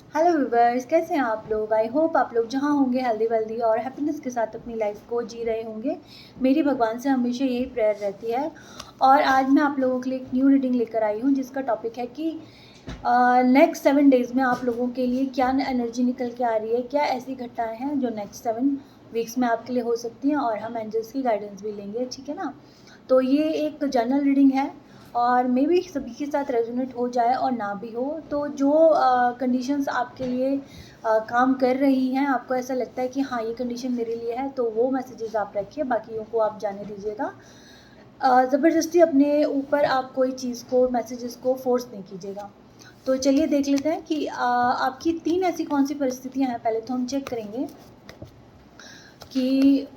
Hello viewers, कैसे हैं आप लोग। आई होप आप लोग जहाँ होंगे हेल्दी वेल्दी और हैप्पीनेस के साथ अपनी लाइफ को जी रहे होंगे। मेरी भगवान से हमेशा यही प्रेयर रहती है। और आज मैं आप लोगों के लिए एक न्यू रीडिंग लेकर आई हूँ जिसका टॉपिक है कि नेक्स्ट 7 डेज़ में आप लोगों के लिए क्या एनर्जी निकल के आ रही है, क्या ऐसी घटनाएं हैं जो नेक्स्ट 7 वीक्स में आपके लिए हो सकती हैं, और हम एंजल्स की गाइडेंस भी लेंगे, ठीक है ना। तो ये एक जनरल रीडिंग है और मे बी सभी के साथ रेजोनेट हो जाए और ना भी हो। तो जो कंडीशंस आपके लिए काम कर रही हैं, आपको ऐसा लगता है कि हाँ ये कंडीशन मेरे लिए है, तो वो मैसेजेस आप रखिए, बाकियों को आप जाने दीजिएगा। ज़बरदस्ती अपने ऊपर आप कोई चीज़ को, मैसेजेस को फोर्स नहीं कीजिएगा। तो चलिए देख लेते हैं कि आपकी 3 ऐसी कौन सी परिस्थितियां हैं। पहले तो हम चेक करेंगे कि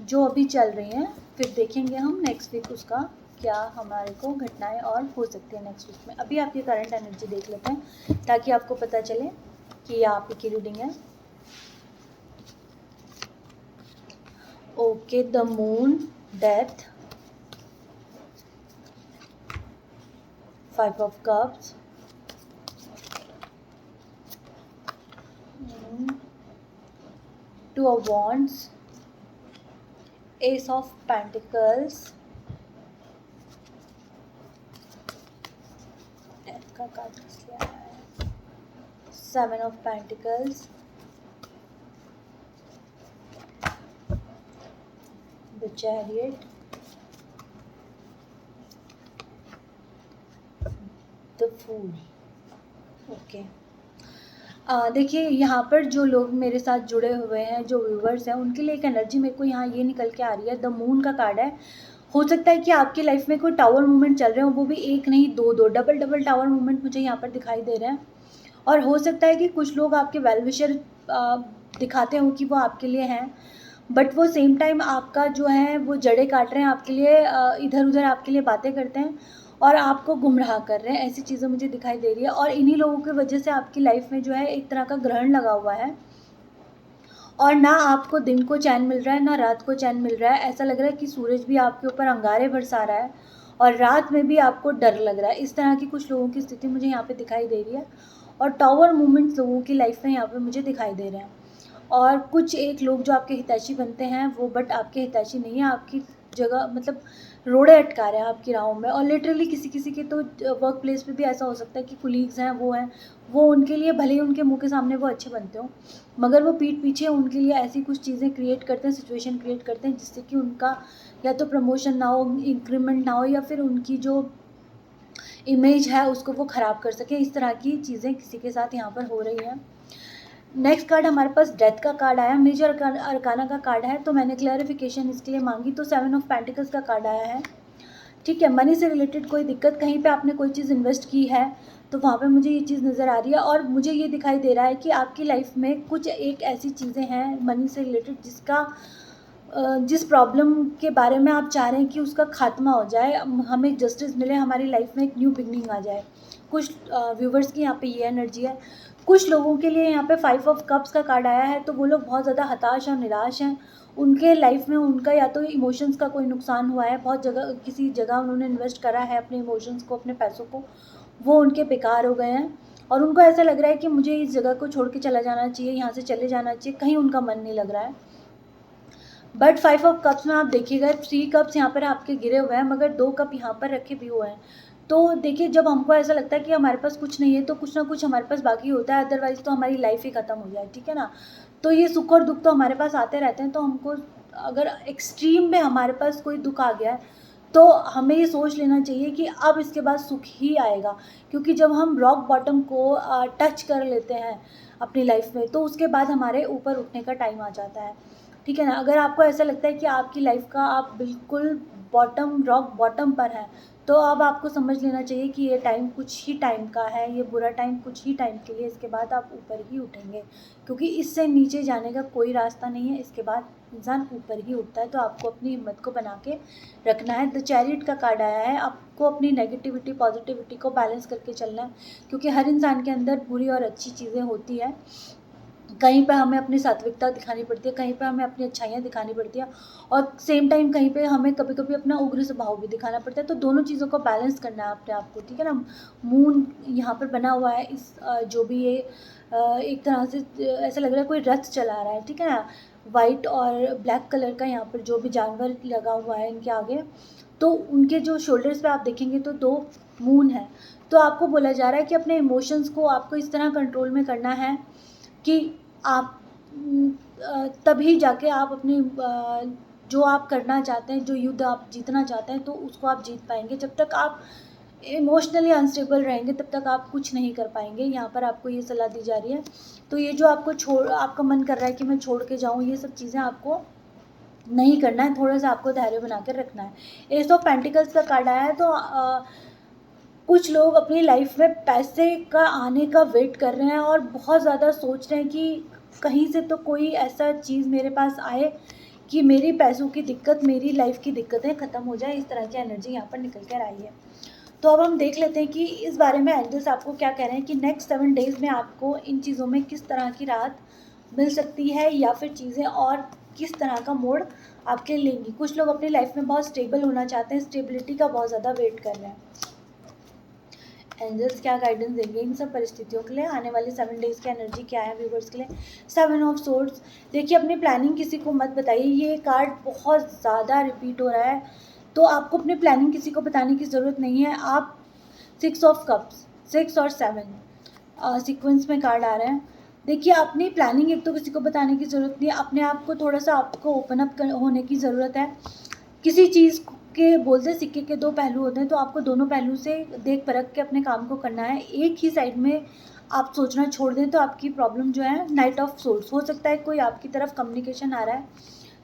जो अभी चल रही हैं, फिर देखेंगे हम नेक्स्ट वीक उसका क्या हमारे को घटनाएं और हो सकती है नेक्स्ट वीक में। अभी आपकी करंट एनर्जी देख लेते हैं ताकि आपको पता चले कि ये आप की रीडिंग है। Okay, the moon, death, 5 of cups, 2 of wands, ace of pentacles, death का कार्ड किसलिए आया है, 7 of pentacles, the chariot, the fool. Okay, देखिए यहाँ पर जो लोग मेरे साथ जुड़े हुए हैं, जो व्यूवर्स हैं, उनके लिए एक एनर्जी मेरे को यहाँ ये निकल के आ रही है। द मून का कार्ड है। हो सकता है कि आपकी लाइफ में कोई टावर मूवमेंट चल रहे हो, वो भी एक नहीं दो दो, डबल डबल टावर मूवमेंट मुझे यहाँ पर दिखाई दे रहे हैं। और हो सकता है कि कुछ लोग आपके वेल विशर दिखाते हो कि वो आपके लिए हैं, बट वो सेम टाइम आपका जो है वो जड़ें काट रहे हैं आपके लिए, इधर उधर आपके लिए बातें करते हैं और आपको गुमराह कर रहे हैं। ऐसी चीज़ें मुझे दिखाई दे रही है। और इन्हीं लोगों की वजह से आपकी लाइफ में जो है एक तरह का ग्रहण लगा हुआ है और ना आपको दिन को चैन मिल रहा है ना रात को चैन मिल रहा है। ऐसा लग रहा है कि सूरज भी आपके ऊपर अंगारे बरसा रहा है और रात में भी आपको डर लग रहा है। इस तरह की कुछ लोगों की स्थिति मुझे यहाँ पे दिखाई दे रही है। और टावर मूवमेंट्स लोगों की लाइफ में यहाँ पे मुझे दिखाई दे रहे हैं। और कुछ एक लोग जो आपके हितैषी बनते हैं वो बट आपके हितैषी नहीं है, आपकी जगह मतलब रोड़े अटका रहे हैं आपकी राहों में। और लिटरली किसी किसी के तो वर्क प्लेस पे भी ऐसा हो सकता है कि कुलीग्स हैं, वो उनके लिए भले ही उनके मुंह के सामने वो अच्छे बनते हो, मगर वो पीठ पीछे उनके लिए ऐसी कुछ चीज़ें क्रिएट करते हैं, सिचुएशन क्रिएट करते हैं जिससे कि उनका या तो प्रमोशन ना हो, इंक्रीमेंट ना हो, या फिर उनकी जो इमेज है उसको वो ख़राब कर सके। इस तरह की चीज़ें किसी के साथ यहाँ पर हो रही हैं। नेक्स्ट कार्ड हमारे पास डेथ का कार्ड आया, मेजर अरकाना का कार्ड है, तो मैंने क्लैरिफिकेशन इसके लिए मांगी तो 7 ऑफ पेंटिकल्स का कार्ड आया है। ठीक है, मनी से रिलेटेड कोई दिक्कत, कहीं पे आपने कोई चीज़ इन्वेस्ट की है तो वहाँ पे मुझे ये चीज़ नज़र आ रही है। और मुझे ये दिखाई दे रहा है कि आपकी लाइफ में कुछ एक ऐसी चीज़ें हैं मनी से रिलेटेड जिस प्रॉब्लम के बारे में आप चाह रहे हैं कि उसका खात्मा हो जाए, हमें जस्टिस मिले, हमारी लाइफ में एक न्यू बिगनिंग आ जाए। कुछ व्यूवर्स की यहाँ पे ये एनर्जी है। कुछ लोगों के लिए यहाँ पे 5 ऑफ कप्स का कार्ड आया है, तो वो लोग बहुत ज़्यादा हताश और निराश हैं। उनके लाइफ में उनका या तो इमोशंस का कोई नुकसान हुआ है, बहुत जगह किसी जगह उन्होंने इन्वेस्ट करा है अपने इमोशंस को, अपने पैसों को, वो उनके बेकार हो गए हैं। और उनको ऐसा लग रहा है कि मुझे इस जगह को छोड़ के चला जाना चाहिए, यहाँ से चले जाना चाहिए, कहीं उनका मन नहीं लग रहा है। बट 5 ऑफ कप्स में आप देखिएगा 3 कप्स यहाँ पर आपके गिरे हुए हैं, मगर 2 कप यहाँ पर रखे भी हुए हैं। तो देखिए, जब हमको ऐसा लगता है कि हमारे पास कुछ नहीं है तो कुछ ना कुछ हमारे पास बाकी होता है, अदरवाइज़ तो हमारी लाइफ ही ख़त्म हो जाए, ठीक है ना। तो ये सुख और दुख तो हमारे पास आते रहते हैं, तो हमको अगर एक्सट्रीम में हमारे पास कोई दुख आ गया है तो हमें ये सोच लेना चाहिए कि अब इसके बाद सुख ही आएगा। क्योंकि जब हम रॉक बॉटम को टच कर लेते हैं अपनी लाइफ में, तो उसके बाद हमारे ऊपर उठने का टाइम आ जाता है, ठीक है ना। अगर आपको ऐसा लगता है कि आपकी लाइफ का आप बिल्कुल रॉक बॉटम पर हैं, तो अब आपको समझ लेना चाहिए कि ये टाइम कुछ ही टाइम का है, ये बुरा टाइम कुछ ही टाइम के लिए, इसके बाद आप ऊपर ही उठेंगे। क्योंकि इससे नीचे जाने का कोई रास्ता नहीं है, इसके बाद इंसान ऊपर ही उठता है। तो आपको अपनी हिम्मत को बना के रखना है। द चैरियट का कार्ड आया है, आपको अपनी नेगेटिविटी पॉजिटिविटी को बैलेंस करके चलना है, क्योंकि हर इंसान के अंदर बुरी और अच्छी चीज़ें होती है। कहीं पे हमें अपनी सात्विकता दिखानी पड़ती है, कहीं पे हमें अपनी अच्छाइयाँ दिखानी पड़ती है, और सेम टाइम कहीं पे हमें कभी कभी अपना उग्र स्वभाव भी दिखाना पड़ता है। तो दोनों चीज़ों को बैलेंस करना है अपने आप को, ठीक है ना। मून यहाँ पर बना हुआ है, इस जो भी ये एक तरह से ऐसा लग रहा है कोई रथ चला रहा है, ठीक है ना। वाइट और ब्लैक कलर का यहाँ पर जो भी जानवर लगा हुआ है इनके आगे, तो उनके जो शोल्डर्स पे आप देखेंगे तो 2 मून है। तो आपको बोला जा रहा है कि अपने इमोशंस को आपको इस तरह कंट्रोल में करना है कि आप तभी जाके आप अपनी जो आप करना चाहते हैं, जो युद्ध आप जीतना चाहते हैं, तो उसको आप जीत पाएंगे। जब तक आप इमोशनली अनस्टेबल रहेंगे तब तक आप कुछ नहीं कर पाएंगे। यहाँ पर आपको ये सलाह दी जा रही है। तो ये जो आपका मन कर रहा है कि मैं छोड़ के जाऊँ, ये सब चीज़ें आपको नहीं करना है, थोड़ा सा आपको धैर्य बना कर रखना है। एस ऑफ पेंटिकल्स का कार्ड आया है, तो कुछ लोग अपनी लाइफ में पैसे का आने का वेट कर रहे हैं और बहुत ज़्यादा सोच रहे हैं कि कहीं से तो कोई ऐसा चीज़ मेरे पास आए कि मेरी पैसों की दिक्कत, मेरी लाइफ की दिक्कतें ख़त्म हो जाए। इस तरह की एनर्जी यहाँ पर निकल कर आई है। तो अब हम देख लेते हैं कि इस बारे में एंजल्स आपको क्या कह रहे हैं कि नेक्स्ट 7 डेज़ में आपको इन चीज़ों में किस तरह की राहत मिल सकती है, या फिर चीज़ें और किस तरह का मोड़ आपके लेंगी। कुछ लोग अपनी लाइफ में बहुत स्टेबल होना चाहते हैं, स्टेबिलिटी का बहुत ज़्यादा वेट कर रहे हैं। एंजल्स क्या गाइडेंस देंगे इन सब परिस्थितियों के लिए, आने वाले 7 डेज़ की एनर्जी क्या है व्यूवर्स के लिए। 7 ऑफ सोर्ड्स, देखिए अपनी प्लानिंग किसी को मत बताइए, ये कार्ड बहुत ज़्यादा रिपीट हो रहा है, तो आपको अपनी प्लानिंग किसी को बताने की ज़रूरत नहीं है। आप 6 ऑफ कप्स, 6 और 7 सीक्वेंस में कार्ड आ रहे हैं। देखिए अपनी प्लानिंग एक तो किसी को बताने की ज़रूरत नहीं है, अपने आप को थोड़ा सा आपको ओपन अप होने की ज़रूरत है। किसी चीज़ के बोलते सिक्के के 2 पहलू होते हैं, तो आपको दोनों पहलू से देख परख के अपने काम को करना है। एक ही साइड में आप सोचना छोड़ दें तो आपकी प्रॉब्लम जो है, नाइट ऑफ सोर्ड्स, हो सकता है कोई आपकी तरफ कम्युनिकेशन आ रहा है,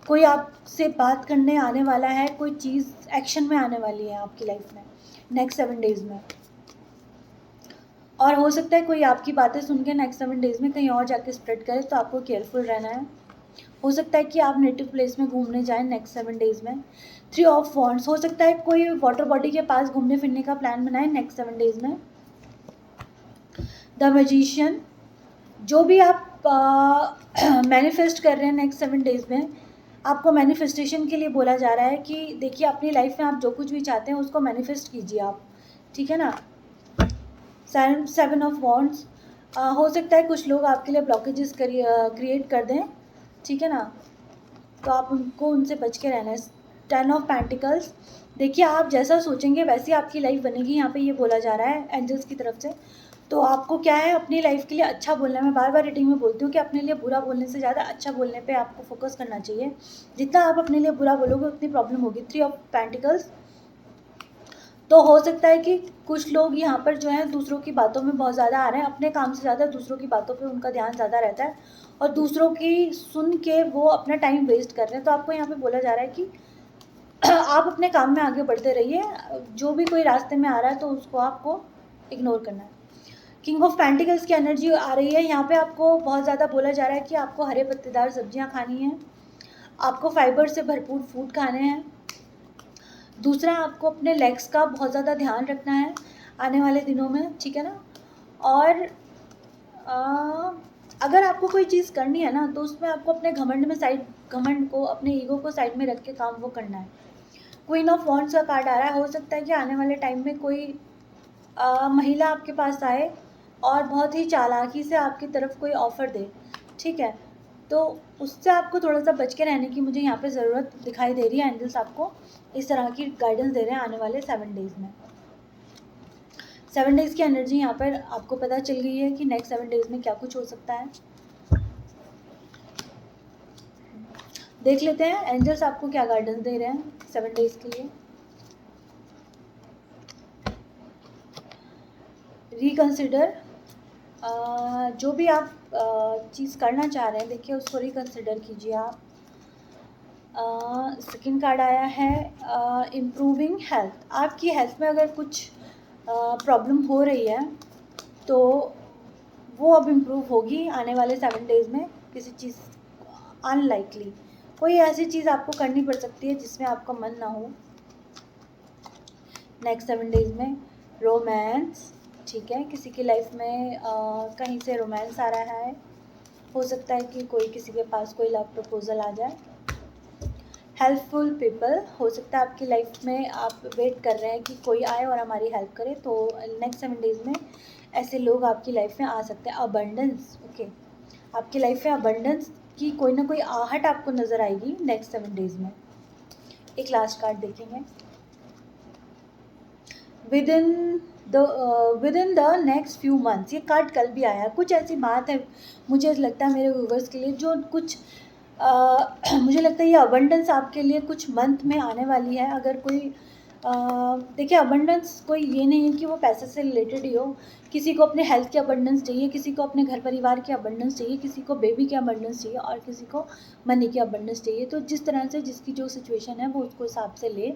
कोई आपसे बात करने आने वाला है, कोई चीज़ एक्शन में आने वाली है आपकी लाइफ में नेक्स्ट 7 डेज़ में, और हो सकता है कोई आपकी बातें सुन के नेक्स्ट 7 डेज़ में कहीं और जाके स्प्रेड करे, तो आपको केयरफुल रहना है। हो सकता है कि आप नेटिव प्लेस में घूमने जाएं नेक्स्ट 7 डेज़ में। 3 ऑफ वॉन्ड्स, हो सकता है कोई वाटर बॉडी के पास घूमने फिरने का प्लान बनाए नेक्स्ट 7 डेज़ में। द मैजिशियन, जो भी आप मैनिफेस्ट कर रहे हैं नेक्स्ट 7 डेज़ में, आपको मैनिफेस्टेशन के लिए बोला जा रहा है कि देखिए अपनी लाइफ में आप जो कुछ भी चाहते हैं उसको मैनिफेस्ट कीजिए आप, ठीक है ना। 7 ऑफ वॉन्ड्स, हो सकता है कुछ लोग आपके लिए ब्लॉकेजेस क्रिएट कर दें, ठीक है ना, तो आप उनसे बच के रहना है। 10 ऑफ पेंटिकल्स, देखिए आप जैसा सोचेंगे वैसी आपकी लाइफ बनेगी, यहाँ पे ये बोला जा रहा है एंजल्स की तरफ से। तो आपको क्या है, अपनी लाइफ के लिए अच्छा बोलना है। मैं बार बार रीडिंग में बोलती हूँ कि अपने लिए बुरा बोलने से ज़्यादा अच्छा बोलने पे आपको फोकस करना चाहिए। जितना आप अपने लिए बुरा बोलोगे उतनी प्रॉब्लम होगी। 3 ऑफ पेंटिकल्स, तो हो सकता है कि कुछ लोग यहाँ पर जो है दूसरों की बातों में बहुत ज़्यादा आ रहे हैं, अपने काम से ज़्यादा दूसरों की बातों पे उनका ध्यान ज़्यादा रहता है, और दूसरों की सुन के वो अपना टाइम वेस्ट कर रहे हैं। तो आपको यहाँ पे बोला जा रहा है कि आप अपने काम में आगे बढ़ते रहिए, जो भी कोई रास्ते में आ रहा है तो उसको आपको इग्नोर करना है। किंग ऑफ पेंटिकल्स की एनर्जी आ रही है, यहाँ पे आपको बहुत ज़्यादा बोला जा रहा है कि आपको हरे पत्तेदार सब्जियाँ खानी हैं, आपको फाइबर से भरपूर फूड खाने हैं। दूसरा, आपको अपने लेग्स का बहुत ज़्यादा ध्यान रखना है आने वाले दिनों में, ठीक है ना। और अगर आपको कोई चीज़ करनी है ना, तो उसमें आपको अपने घमंड को, अपने ईगो को साइड में रख के काम वो करना है। क्वीन ऑफ वॉन्ड्स का कार्ड आ रहा है, हो सकता है कि आने वाले टाइम में कोई महिला आपके पास आए और बहुत ही चालाकी से आपकी तरफ कोई ऑफ़र दे, ठीक है। तो उससे आपको थोड़ा सा बच के रहने की मुझे यहाँ पे ज़रूरत दिखाई दे रही है। एंजल्स आपको इस तरह की गाइडेंस दे रहे हैं आने वाले 7 डेज़ में। 7 डेज़ की एनर्जी यहाँ पर आपको पता चल गई है कि नेक्स्ट 7 डेज़ में क्या कुछ हो सकता है। देख लेते हैं एंजल्स आपको क्या गाइडेंस दे रहे हैं 7 डेज़ के लिए। रिकंसिडर, जो भी आप चीज़ करना चाह रहे हैं, देखिए उसको रिकंसिडर कीजिए आप। सेकंड कार्ड आया है इम्प्रूविंग हेल्थ, आपकी हेल्थ में अगर कुछ प्रॉब्लम हो रही है तो वो अब इम्प्रूव होगी आने वाले 7 डेज़ में। किसी चीज़ अनलाइकली कोई ऐसी चीज़ आपको करनी पड़ सकती है जिसमें आपका मन ना हो नेक्स्ट 7 डेज़ में। रोमांस, ठीक है, किसी की लाइफ में कहीं से रोमांस आ रहा है। हो सकता है कि कोई किसी के पास कोई लव प्रपोजल आ जाए। हेल्पफुल पीपल, हो सकता है आपकी लाइफ में आप वेट कर रहे हैं कि कोई आए और हमारी हेल्प करे, तो नेक्स्ट 7 डेज़ में ऐसे लोग आपकी लाइफ में आ सकते हैं। अबंडेंस, ओके, आपकी लाइफ में अबंडेंस की कोई ना कोई आहट आपको नज़र आएगी नेक्स्ट 7 डेज़ में। एक लास्ट कार्ड देखेंगे। With in the next few months, ये कार्ड कल भी आया। कुछ ऐसी बात है, मुझे लगता है मेरे व्यूवर्स के लिए, जो कुछ मुझे लगता है ये अबंडेंस आपके लिए कुछ मंथ में आने वाली है। अगर कोई देखिए, अबंडेंस कोई ये नहीं है कि वो पैसे से रिलेटेड ही हो। किसी को अपने हेल्थ की अबंडेंस चाहिए, किसी को अपने घर परिवार की अबंडेंस चाहिए, किसी को बेबी की अबंडेंस चाहिए और किसी को मनी की अबंडेंस चाहिए। तो जिस तरह से जिसकी जो सिचुएशन है वो उसको हिसाब से ले।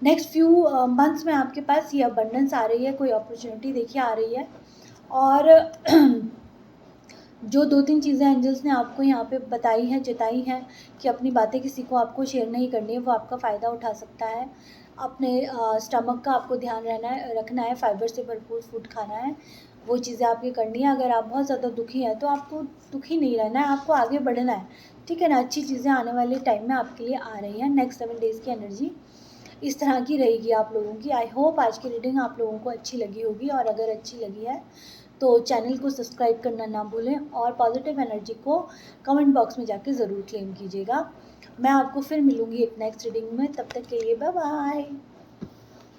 नेक्स्ट फ्यू मंथ्स में आपके पास ये अबंडेंस आ रही है, कोई अपॉर्चुनिटी देखिए आ रही है। और जो 2-3 चीज़ें एंजल्स ने आपको यहाँ पे बताई हैं, जताई हैं कि अपनी बातें किसी को आपको शेयर नहीं करनी है, वो आपका फ़ायदा उठा सकता है। अपने स्टमक का आपको ध्यान रखना है, फाइबर से भरपूर फूड खाना है, वो चीज़ें आपकी करनी है। अगर आप बहुत ज़्यादा दुखी हैं तो आपको दुखी नहीं रहना है, आपको आगे बढ़ना है, ठीक है ना। अच्छी चीज़ें आने वाले टाइम में आपके लिए आ रही हैं। नेक्स्ट 7 डेज़ की एनर्जी इस तरह की रहेगी आप लोगों की। आई होप आज की रीडिंग आप लोगों को अच्छी लगी होगी, और अगर अच्छी लगी है तो चैनल को सब्सक्राइब करना ना भूलें और पॉजिटिव एनर्जी को कमेंट बॉक्स में जाके ज़रूर क्लेम कीजिएगा। मैं आपको फिर मिलूँगी एक नेक्स्ट रीडिंग में, तब तक के लिए बाय बाय।